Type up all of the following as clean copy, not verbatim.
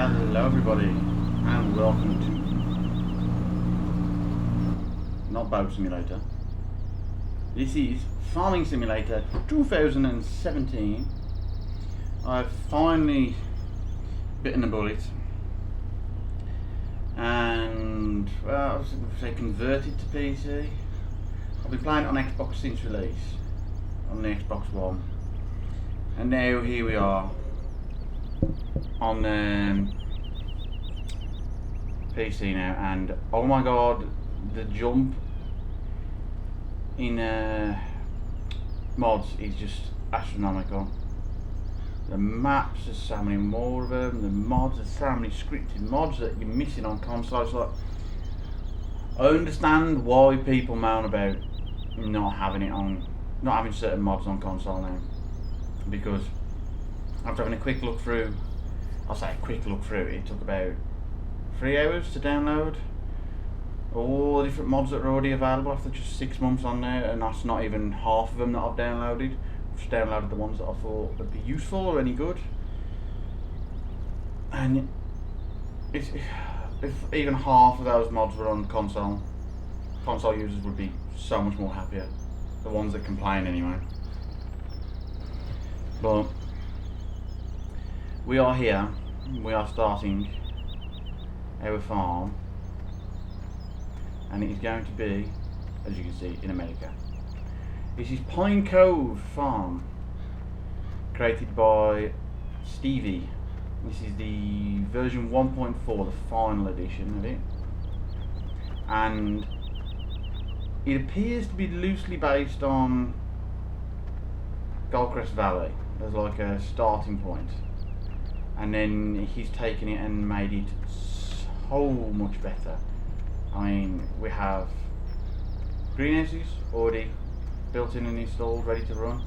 Hello everybody and welcome to not Boat Simulator. This is Farming Simulator 2017. I've finally bitten the bullet and, well, I was going to say converted to PC. I've been playing it on Xbox since release, on the Xbox One, and now here we are on PC now, and oh my god, the jump in mods is just astronomical. The maps, there's so many more of them, the mods, there's so many scripted mods that you're missing on consoles. Like, I understand why people moan about not having certain mods on console now, because after having a quick look through, I'll say a quick look through, it took about 3 hours to download all the different mods that are already available after just 6 months on there, and that's not even half of them that I've downloaded. I've just downloaded the ones that I thought would be useful or any good. And if even half of those mods were on console users would be so much more happier. The ones that complain anyway. But we are here, we are starting our farm, and it is going to be, as you can see, in America. This is Cove Farm, created by Stevie. This is the version 1.4, the final edition of it, and it appears to be loosely based on Goldcrest Valley as like a starting point, and then he's taken it and made it so much better. I mean, we have greenhouses already built in and installed, ready to run,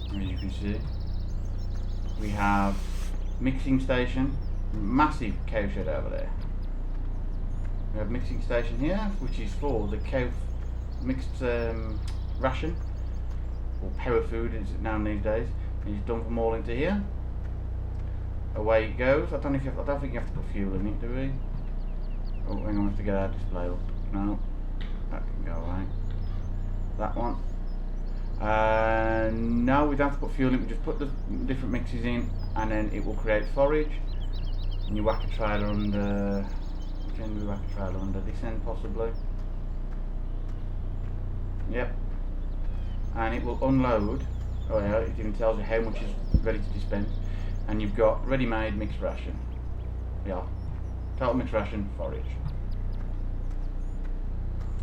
as you can see. We have mixing station, massive cow shed over there. We have mixing station here, which is for the cow mixed ration, or power food as it's known these days. You just dump them all into here. Away it goes. I don't think you have to put fuel in it, do we? Oh, hang on, we have to get our display up. No, that can go away. That one. No, we don't have to put fuel in. We just put the different mixes in, and then it will create forage. And you whack a trailer under. Which end do we whack a trailer under? This end, possibly. Yep. And it will unload. Oh yeah, it even tells you how much is ready to dispense. And you've got ready-made mixed ration. Yeah. Total mixed ration, forage.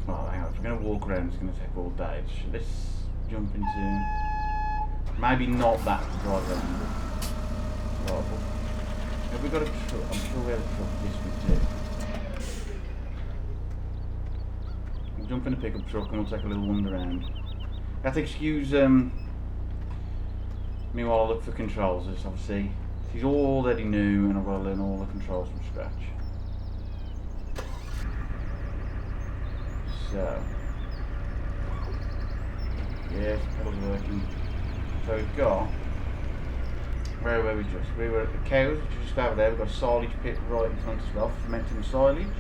Well, hang on, if we're going to walk around, it's going to take all day. Let's jump into... maybe not that to drive around. Right, have we got a truck? I'm sure we have a truck. Yes, we do. We'll jump in a pickup truck and we'll take a little wander around. You have to excuse me while I look for controls. As obviously, she's already new and I've got to learn all the controls from scratch. So, yes, pedals are working. So we've got, where were we just? We were at the cows, which is just over there. We've got a silage pit right in front as well, fermenting silage,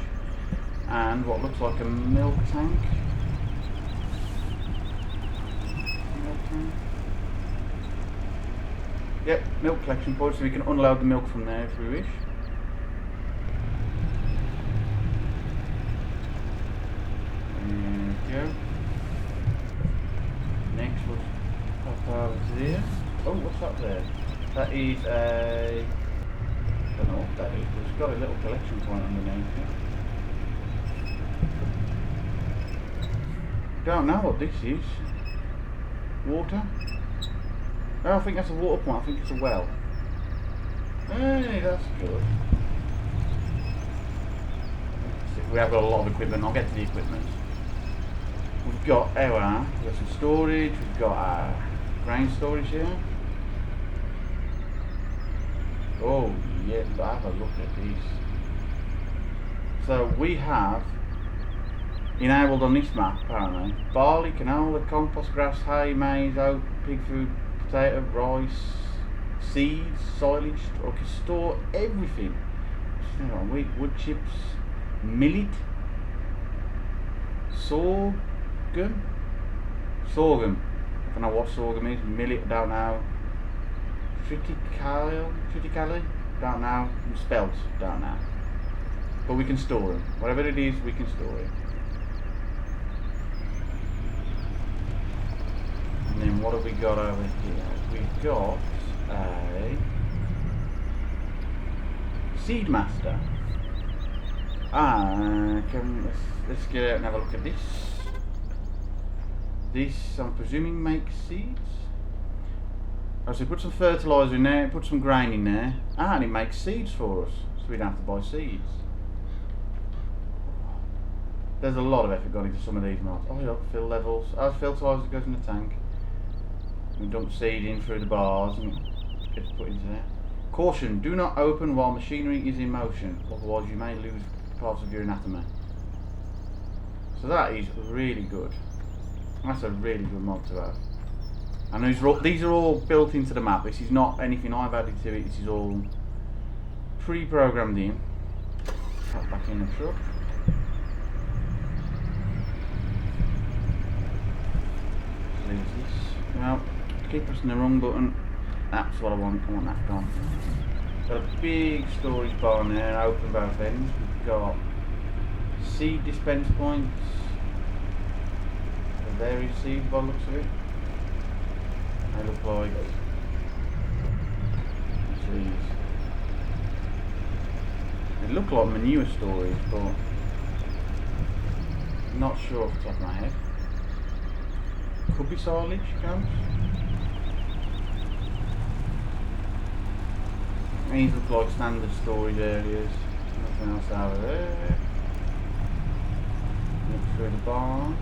and what looks like a milk tank. Yep, milk collection point, so we can unload the milk from there if we wish. There we go. Next we'll pop over to there. Oh, what's up there? That is a... I don't know what that is, but it's got a little collection point underneath it. Don't know what this is. Water? I don't think that's a water point, I think it's a well. Hey, that's good. We have got a lot of equipment. I'll get to the equipment. We've got some storage, we've got our grain storage here. Oh yeah, have a look at these. So we have enabled on this map apparently barley, canola, compost, grass, hay, maize, oat, pig food, potato, rice, seeds, silage, or can store everything. Wheat, wood chips, millet, sorghum. Sorghum. I don't know what sorghum is. Millet, I don't know. Triticale, don't know. Spelt, don't know. But we can store them. Whatever it is, we can store it. And then what have we got over here? We've got a Seed Master. Let's get out and have a look at this. This, I'm presuming, makes seeds. Oh, so put some fertiliser in there, put some grain in there, and it makes seeds for us, so we don't have to buy seeds. There's a lot of effort gone into some of these mods. Oh, look, fill levels. Oh, fertiliser goes in the tank. We dump seed in through the bars and it gets put into there. Caution, do not open while machinery is in motion, otherwise you may lose parts of your anatomy. So that is really good. That's a really good mod to have. And these are all built into the map. This is not anything I've added to it. This is all pre-programmed in. Put back in the truck. Lose this. Now, keep pressing the wrong button. That's what I want. I want that gone. Got a big storage barn there, open both ends. We've got seed dispense points. Various seeds by the looks of it. They look like trees. They look like manure storage, but not sure off the top of my head. Could be silage counts. These look like standard storage areas. Nothing else over there. Look through the barn.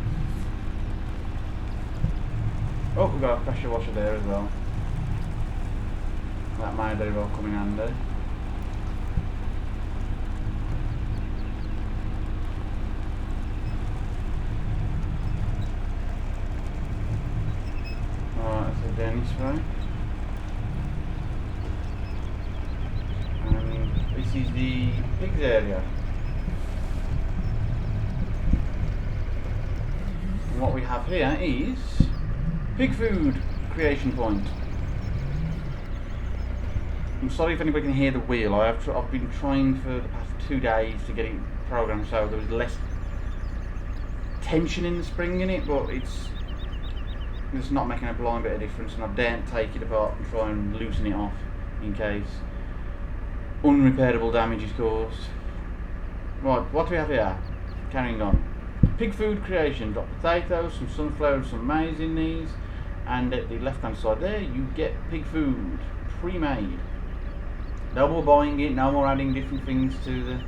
Oh, we've got a pressure washer there as well. That might very well come in handy. Alright, so down this way. And this is the pigs area. And what we have here is pig food creation point. I'm sorry if anybody can hear the wheel. I've been trying for the past 2 days to get it programmed so there was less tension in the spring in it, but it's not making a blind bit of difference, and I daren't take it apart and try and loosen it off in case unrepairable damage is caused. Right, what do we have here? Carrying on. Pig food creation. Got potatoes, some sunflower, some maize in these. And at the left hand side there you get pig food pre-made. No more buying it, no more adding different things to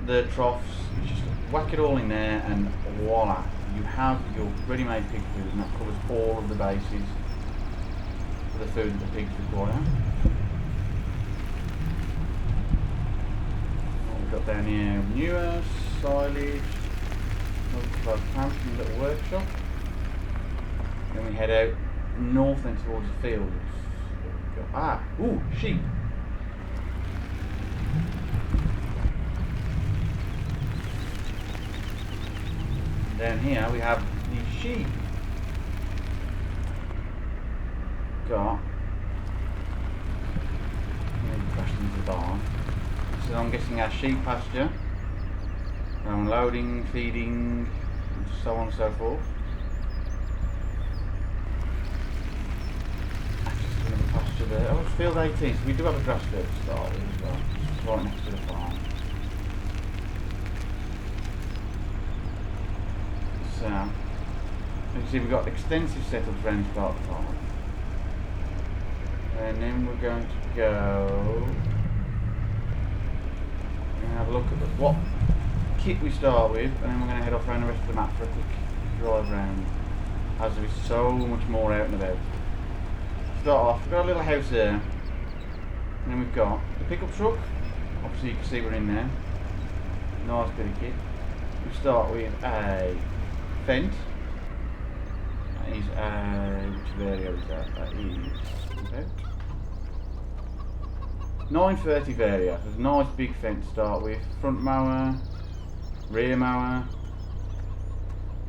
the troughs. You just whack it all in there and voila, you have your ready-made pig food, and that covers all of the bases for the food that the pigs require. What we've got down here, manure, silage, another plant in the little workshop. Then we head out north and towards the fields. Ooh, sheep. Down here we have the sheep. Got. Maybe crashed into the barn. So I'm guessing our sheep pasture. Unloading, feeding, and so on and so forth. There. Oh, it's field 18, so we do have a grass field to start with as well. It's right next to the farm. So, you can see we've got extensive setups around this part of the farm. And then we're going to go and have a look at what kit we start with, and then we're going to head off around the rest of the map for a quick drive around, as there is so much more out and about. Start off, we've got a little house there, and then we've got the pickup truck. Obviously you can see we're in there. Nice bit of kit. We start with a fence. That is a, which area is that? That is, 930 variators. There's a nice big fence to start with. Front mower, rear mower.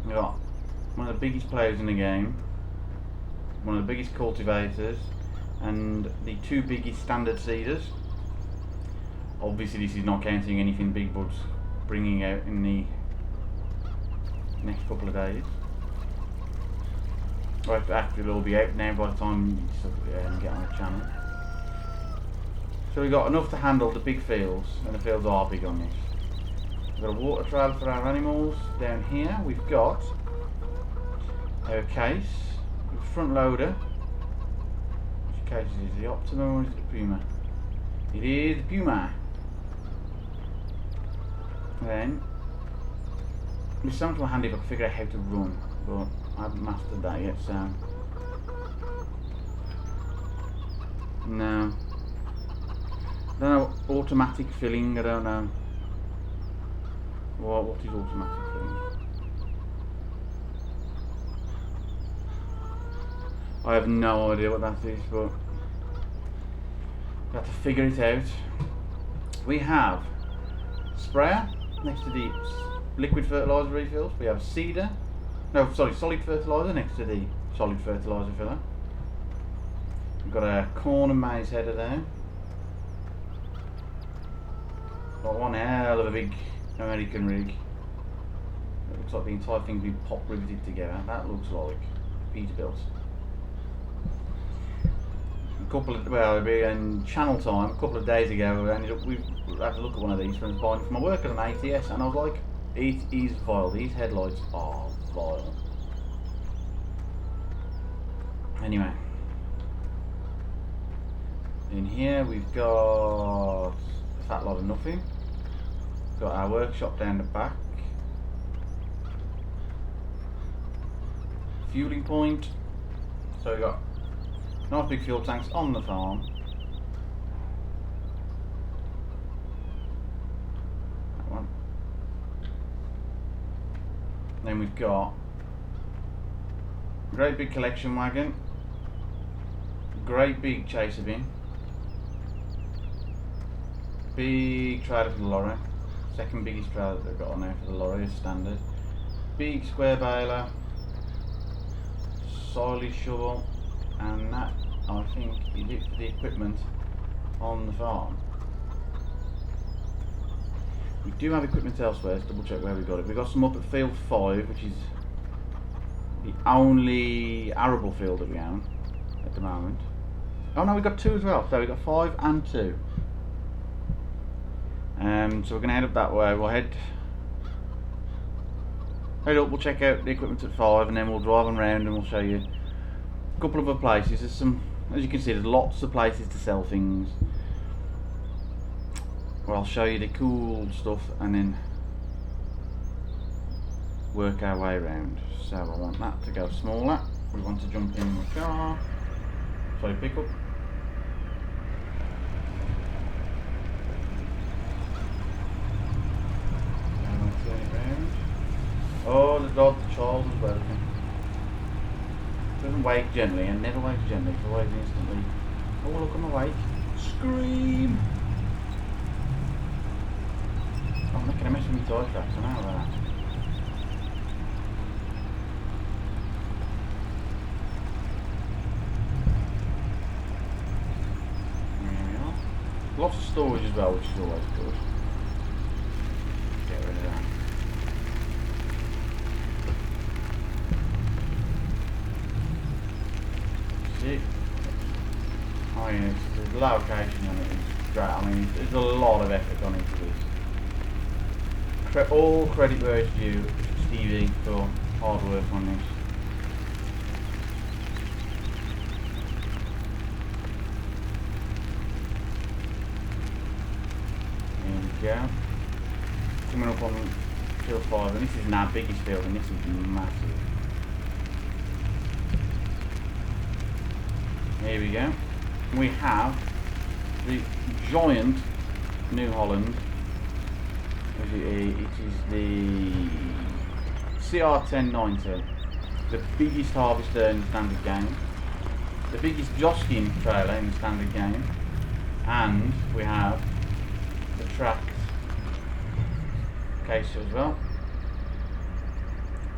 We've got one of the biggest plows in the game, one of the biggest cultivators, and the two biggest standard seeders. Obviously this is not counting anything Big Bud's bringing out in the next couple of days. Well, actually it'll all be out now by the time you get on the channel. So we've got enough to handle the big fields, and the fields are big on this. We've got a water trailer for our animals. Down here we've got our case, front loader. Which case is it? The Optima or is it the Puma? It is the Puma. Then this sounds more handy if I can figure out how to run, but I haven't mastered that yet, so no. I don't know, automatic filling, I don't know. What is automatic filling? I have no idea what that is, but we have to figure it out. We have sprayer next to the liquid fertiliser refills. We have a seeder, no sorry, solid fertiliser next to the solid fertiliser filler. We've got a corn and maize header there. Got one hell of a big American rig. It looks like the entire thing's been pop riveted together. That looks like Peterbilt. A couple of, well, it'll be in channel time. A couple of days ago, we had to look at one of these when I was buying it for my work at an ATS, and I was like, it is vile. These headlights are vile. Anyway, in here we've got a fat lot of nothing. Got our workshop down the back. Fueling point. So we've got nice big fuel tanks on the farm. That one. Then we've got a great big collection wagon. Great big chaser bin. Big trailer for the lorry. Second biggest trailer that they've got on there for the lorry is standard. Big square baler. Silage shovel. And that, I think, is it for the equipment on the farm. We do have equipment elsewhere, let's double check where we got it. We've got some up at field 5, which is the only arable field that we own at the moment. Oh no, we've got 2 as well, so we've got 5 and 2. So we're going to head up that way. We'll head up, we'll check out the equipment at 5, and then we'll drive them around and we'll show you a couple of other places. There's some, as you can see, there's lots of places to sell things. Well, I'll show you the cool stuff and then work our way around. So I want that to go smaller. We want to jump in the car. Sorry, pick up. Oh, the dog, the child as well. Doesn't wake gently and never wakes gently, so wakes instantly. Oh, look, I'm awake. Scream! Oh, I'm making a mess with my toy tracks, I know that. There we are. Lots of storage as well, which is always good. Get rid of that. I mean, there's a location on it. It's great. I mean, there's a lot of effort gone into this. All credit where it's due, Stevie, for hard work on this. There we go. Coming up on field 5, and this is our biggest field, and this is massive. Here we go. We have the giant New Holland. It is the CR1090, the biggest harvester in the standard game, the biggest Joskin trailer in the standard game, And we have the tracked case as well.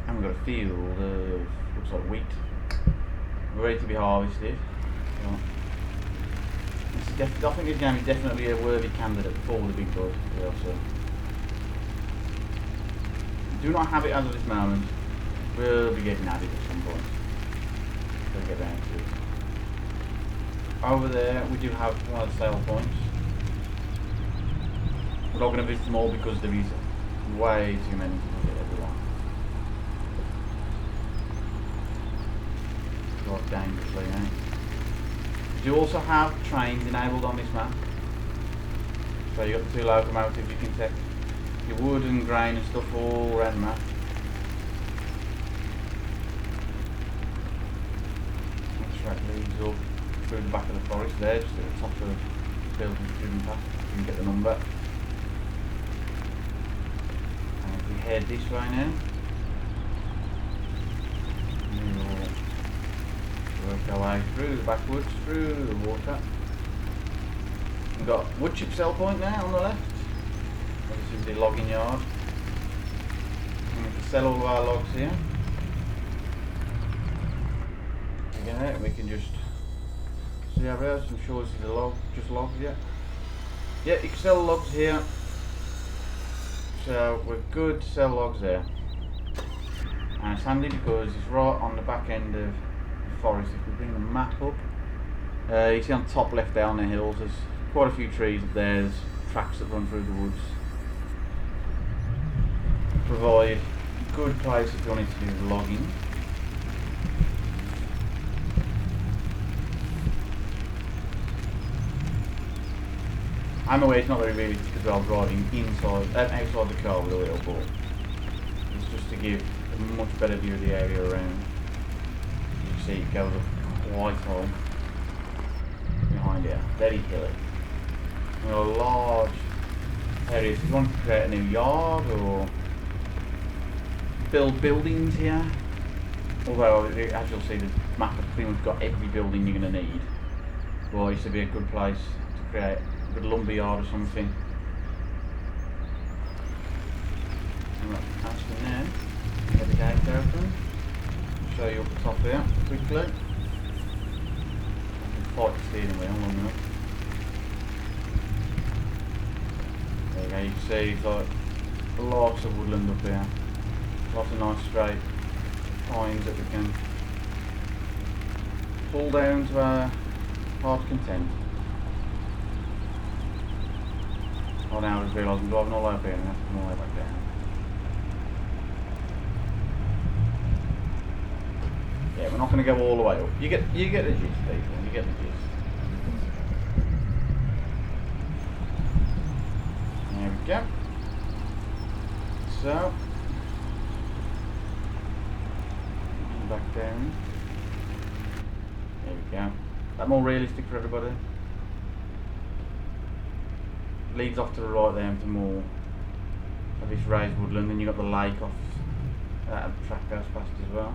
And we've got a field of, looks like wheat, ready to be harvested. So, I think this game is definitely a worthy candidate for the big boys. So, do not have it as of this moment. We'll be getting at it at some point. We'll get down to it. Over there, we do have one of the sale points. We're not going to visit them all because there is way too many to get everyone. Quite dangerously now. We do also have trains enabled on this map. So you've got the 2 locomotives, you can take your wood and grain and stuff all around the map. That track leads up through the back of the forest there, just at the top of the building driven past. You can get the number. And if we head this way now, we'll work our way through the backwoods, through the water. We've got wood chip sell point now on the left. This is the logging yard. And we can sell all of our logs here. Again, we can just see how else. I'm sure this is a log, just logs, yeah. Yeah, you can sell logs here. So we're good to sell logs there. And it's handy because it's right on the back end of the forest. If we bring the map up, you see on the top left there on the hills, there's quite a few trees up there. There's tracks that run through the woods. Provide a good place if you wanted to do logging. I'm aware it's not very realistic as well driving outside the car with a little ball. It's just to give a much better view of the area around. You can see it goes up quite high behind here, very hilly. There are large areas. If you want to create a new yard or build buildings here, although as you'll see the map has pretty much got every building you're going to need, well, it used to be a good place to create a good lumber yard or something. And that's past in there. Get the gate open. I'll show you up the top here quickly. I can fight the steering wheel long enough. There you go, you can see it's like lots of woodland up here. Lots of nice straight pines that we can pull down to our heart's content. Oh, now I just realised I'm driving all over here and I have to come all the way back down. Yeah, we're not going to go all the way up. You get the gist, people. You get the gist. There we go. So, back down. There we go. Is that more realistic for everybody? Leads off to the right there into more of this raised woodland, and you've got the lake off that track goes past as well.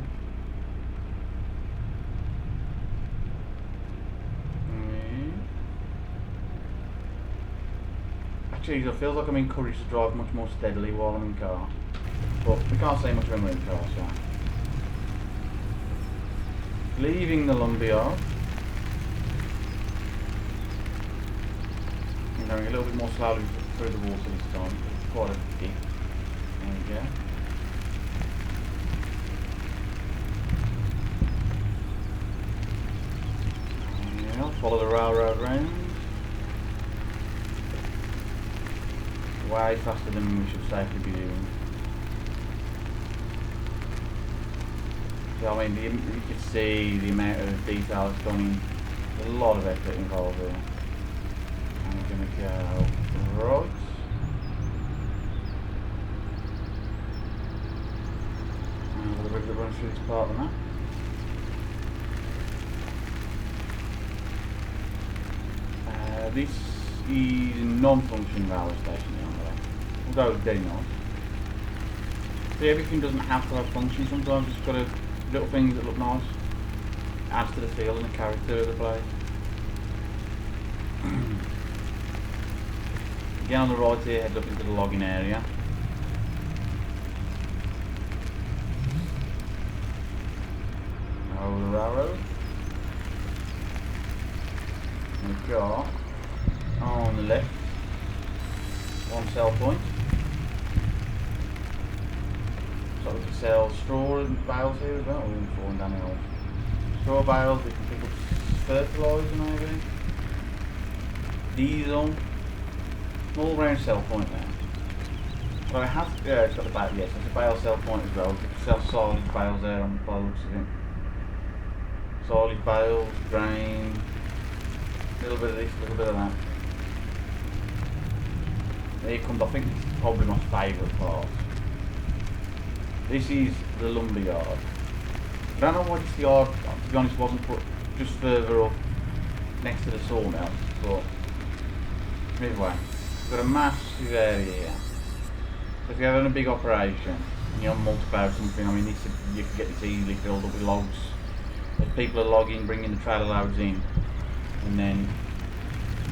Actually, it feels like I'm encouraged to drive much more steadily while I'm in car, but we can't say much when we're in car, so. Leaving the lumber yard. I'm going a little bit more slowly through the water this time. It's quite a dip. There we go. Yeah, follow the railroad round. Way faster than we should safely be doing. So I mean, you can see the amount of detail that's gone in. There's a lot of effort involved here. And we're going to go right. And the river that runs through this part of the map. This is a non-functioning railway station here on the left. Although it's very nice. See, everything doesn't have to have function. Sometimes it's got little things that look nice. Adds to the feel and the character of the place. Again on the right here, head up into the logging area. Over the railroad. We've got on the left one sell point. So we can sell straw and bales here as well. We're falling down the hill. Straw bales, we can pick up fertiliser maybe. Diesel. All round sell point there. Well, it has, yeah, it's got the bale, yes, it's a bale sell point as well. We can sell solid bales there on the looks of it. Solid bales, grain, a little bit of this, a little bit of that. Here comes, I think this is probably my favourite part. This is the lumber yard. I don't know why this yard, to be honest, wasn't put just further up next to the sawmill, but midway. We've got a massive area here. So if you're having a big operation and you're on multi-power or something, I mean, you can get this easily filled up with logs. As people are logging, bringing the trailer loads in, and then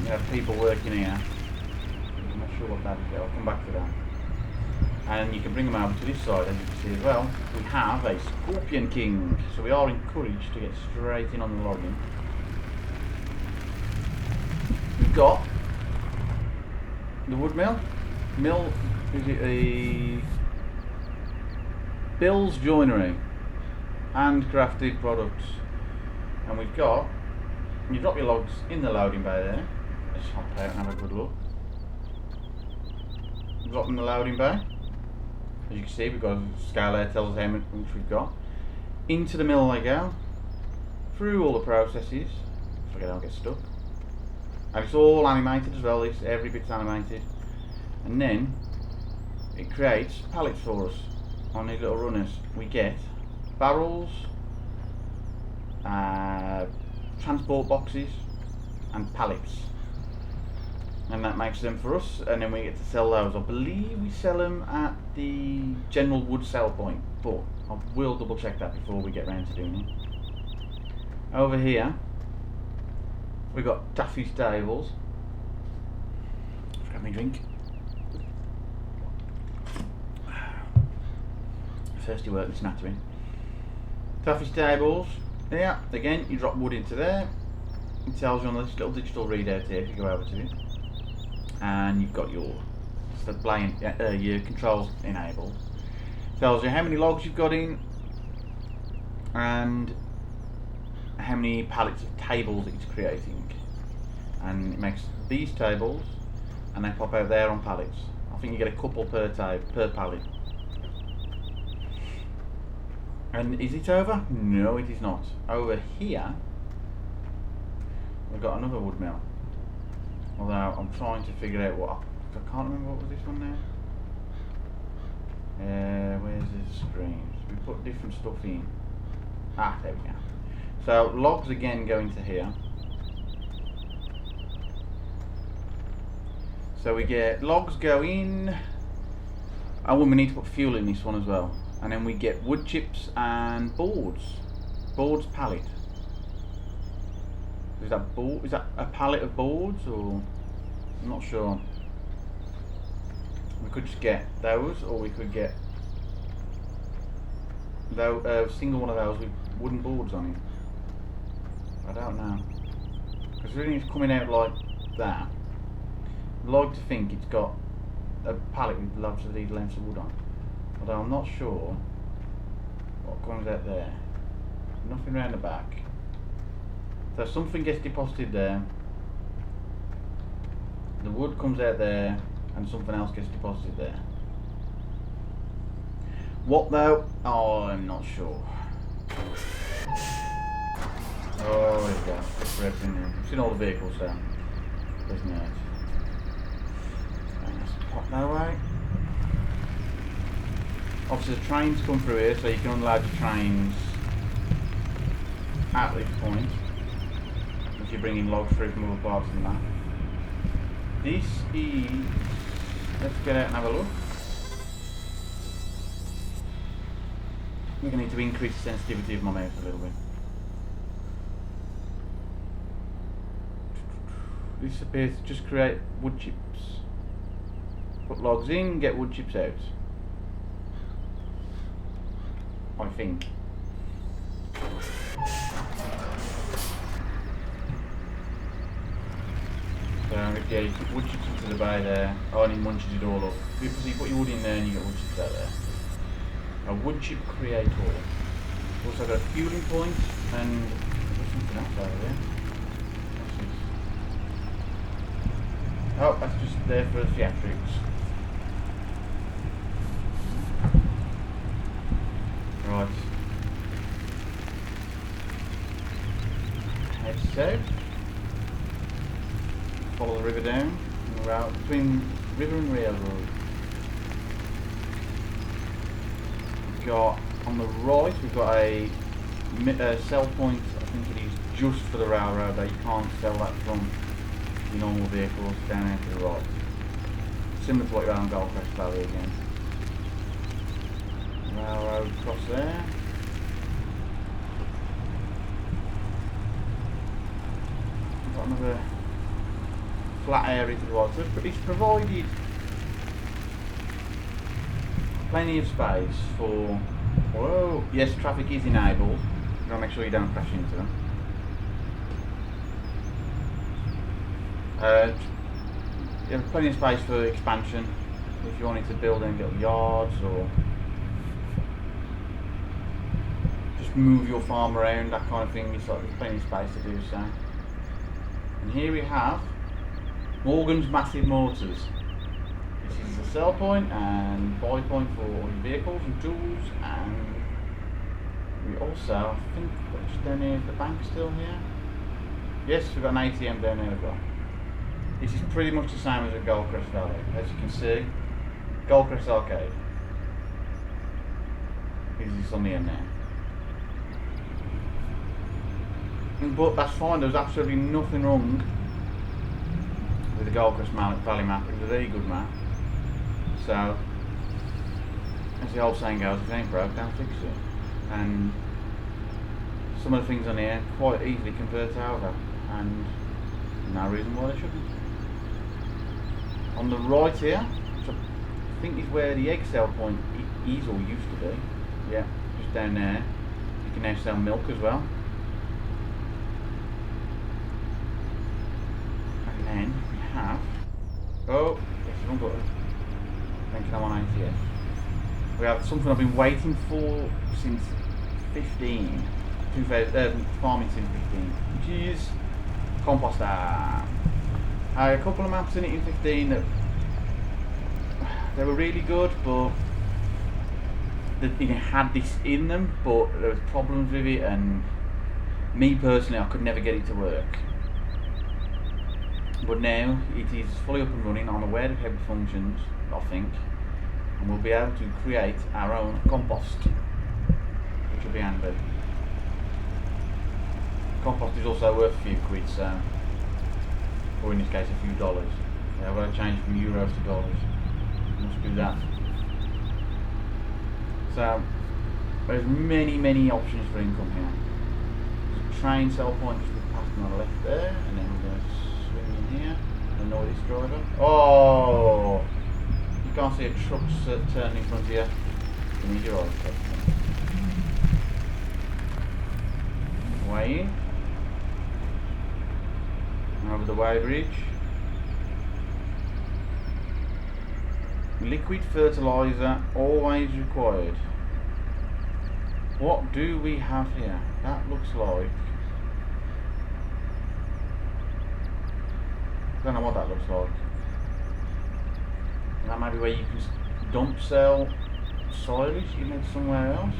you have people working here. I'm not sure what that is, I'll come back to that. And you can bring them over to this side, as you can see as well. We have a Scorpion King, so we are encouraged to get straight in on the logging. We've got the wood mill. Is it a Bill's Joinery? Handcrafted products. And we've got, you drop your logs in the loading bay there. Let's hop out and have a good look. Drop them in the loading bay. As you can see, we've got a scale there, tells us how much we've got. Into the mill they go. Through all the processes. So I don't get stuck. And it's all animated as well, every bit's animated. And then it creates pallets for us on these little runners. We get barrels, transport boxes and pallets, and that makes them for us, and then we get to sell those. I believe we sell them at the general wood sell point, but I will double check that before we get round to doing it. Over here we've got Daffy Stables. Grab me a drink. Thirsty work this nattering. Daffy Stables. Yeah, again, you drop wood into there. It tells you on this little digital readout here if you go over to it. And you've got your controls enabled. Tells you how many logs you've got in and how many pallets of tables it's creating. And it makes these tables and they pop out there on pallets. I think you get a couple per pallet. And is it over? No, it is not. Over here, we've got another wood mill. Although I'm trying to figure out what. I can't remember what was this one now. Where's the screens? We put different stuff in. Ah, there we go. So logs again go into here. So we get logs go in. Oh, well, we need to put fuel in this one as well. And then we get wood chips and boards. Boards pallet. Is that a pallet of boards, or I'm not sure. We could just get those, or we could get a single one of those with wooden boards on it. I don't know, because really it's coming out like that. I'd like to think it's got a pallet with lots of these lengths of wood on. Although I'm not sure what comes out there. Nothing round the back. So something gets deposited there. The wood comes out there and something else gets deposited there. What though? Oh, I'm not sure. Oh, there we go. It's ripped in there. I've seen all the vehicles there. Isn't it? Let's pop that away. Obviously the trains come through here, so you can unload the trains at this point if you're bringing logs through from other parts of the map. This is... let's get out and have a look. I'm going to need to increase the sensitivity of my mouse a little bit. This appears to just create wood chips. Put logs in, get wood chips out. I think. So yeah, you put wood chips into the bay there. Oh, and it munches it all up. So you put your wood in there and you get wood chips out there. A wood chip creator. Also got a fueling point and there's something else over there. Oh, that's just there for theatrics. Right. Head south. Follow the river down. And we're out between river and railroad. We've got on the right, we've got a sell point. I think it is just for the railroad. That you can't sell that from your normal vehicles down there to the right. Similar to what you have on Gold Crest Valley again. Railroad across there. We've got another flat area to the right. So it's provided plenty of space for. Whoa! Yes, traffic is enabled. You gotta make sure you don't crash into them. You have plenty of space for expansion if you wanted to build any little yards or just move your farm around, that kind of thing. There's plenty of space to do so. And here we have Morgan's Massive Mortars. This is the sell point and buy point for all your vehicles and tools, and we also, I think, just down here, the bank still here? Yes, we've got an ATM down there as well. This is pretty much the same as at Gold Crest Valley. As you can see, Gold Crest Arcade. This is on the end there. But that's fine, there's absolutely nothing wrong with the Gold Crest Valley map. It's a very good map. So, as the old saying goes, if it ain't broke, don't fix it. And some of the things on here quite easily convert over, and no reason why they shouldn't. On the right here, which I think is where the egg sell point is or used to be. Yeah, just down there. You can now sell milk as well. And then we have, oh, yes, wrong button. Thinking I'm on ATS. We have something I've been waiting for since 2000 farming sim 15, which is composter. I had a couple of maps in it in 15 that they were really good, but it had this in them, but there was problems with it, and me personally, I could never get it to work. But now it is fully up and running. I'm aware of how it functions, I think, and we'll be able to create our own compost, which will be handy. Compost is also worth a few quid, so, or in this case a few dollars. Yeah, I've got to change from euros to dollars. Must do that. So there's many options for income here. There's a train sell point just past on the left there, and then we're going to swing in here and annoy this driver. Oh! You can't see a truck turning in front of you. You need your eyes shut. Way in. Over the way bridge. Liquid fertilizer always required. What do we have here? That looks like, I don't know what that looks like. That might be where you can dump sell silage even somewhere else.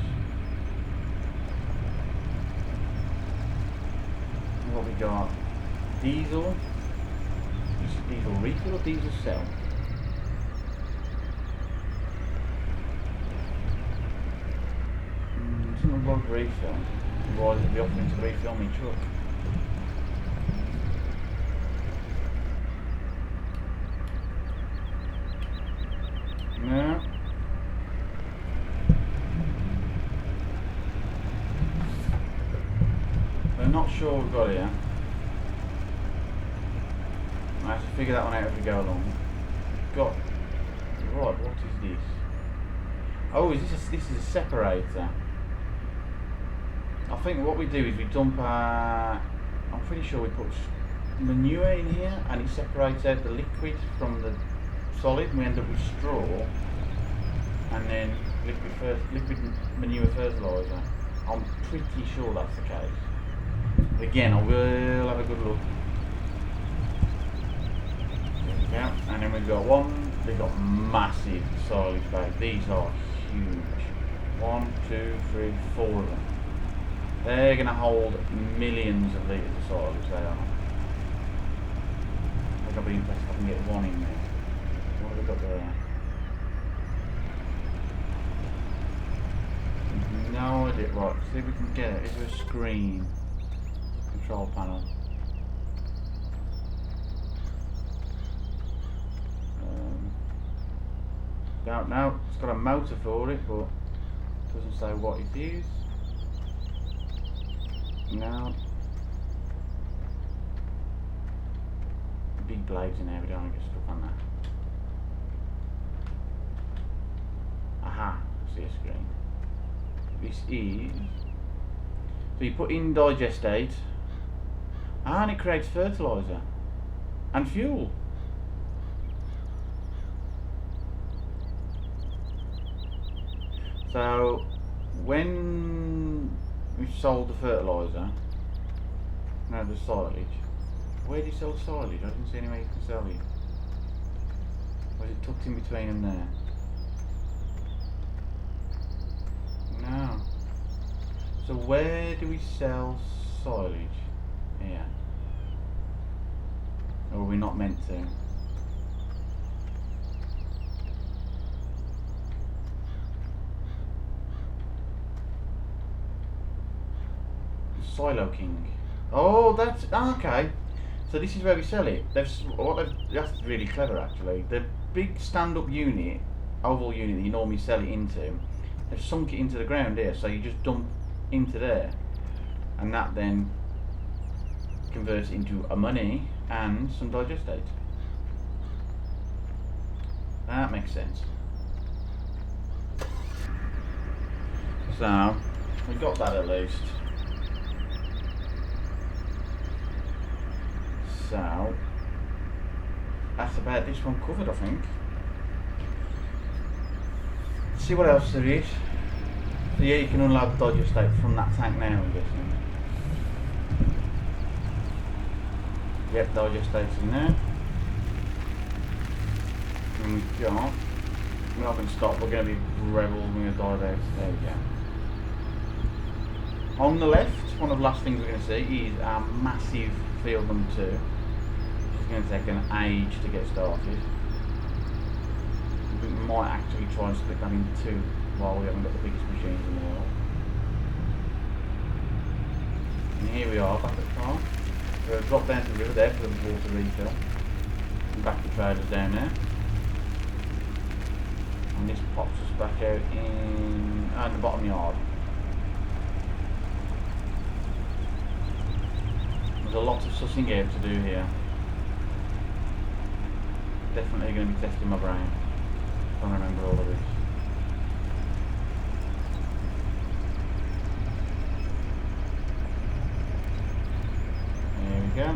What we got? Diesel. Is it diesel refill or diesel sell? Something like refill. Otherwise it'd be offering to refill my truck. No. I'm not sure what we've got here. I have to figure that one out as we go along. We've got Right, what is this? Oh, this is a separator. I think what we do is we dump our... I'm pretty sure we put manure in here and it separates out the liquid from the solid and we end up with straw and then liquid manure fertiliser. I'm pretty sure that's the case. Again, I will have a good look. There we go. And then we've got we've got massive silage bags. These are huge. 1, 2, 3, 4 of them. They're going to hold millions of litres of silage, they are. I think I'll be impressed if I can get one in there. What have we got there? No idea. Right, see if we can get it. Is there a screen? Control panel. Don't know. It's got a motor for it, but it doesn't say what it is. No. Big blades in there, we don't want to get stuck on that. Aha, I see a screen. This is... So you put in digestate, and it creates fertiliser and fuel. So when we've sold the fertiliser, now the silage, where do you sell the silage? I didn't see anywhere you can sell it. Or is it tucked in between them there? No. So where do we sell silage? Here. Or are we not meant to? Silo King. Oh, that's okay. So this is where we sell it. That's really clever actually. The big stand-up unit, oval unit that you normally sell it into, they've sunk it into the ground here. So you just dump into there, and that then converts it into a money and some digestate. That makes sense. So we got that at least. So that's about this one covered, I think. Let's see what else there is. So yeah, you can unload the digestate from that tank now, I'm guessing. Yep, digestate's in there. And we've got... We're not going to stop, we're going to be rebels, we're going to dive out. There we go. On the left, one of the last things we're going to see is our massive field number 2. It's going to take an age to get started. We might actually try and split that in 2 while we haven't got the biggest machines in the world. And here we are back at the farm. We're going to drop down to the river there for the water refill. And back the trailers down there. And this pops us back out in the bottom yard. There's a lot of sussing out to do here. Definitely going to be testing my brain. Trying to remember all of this. There we go.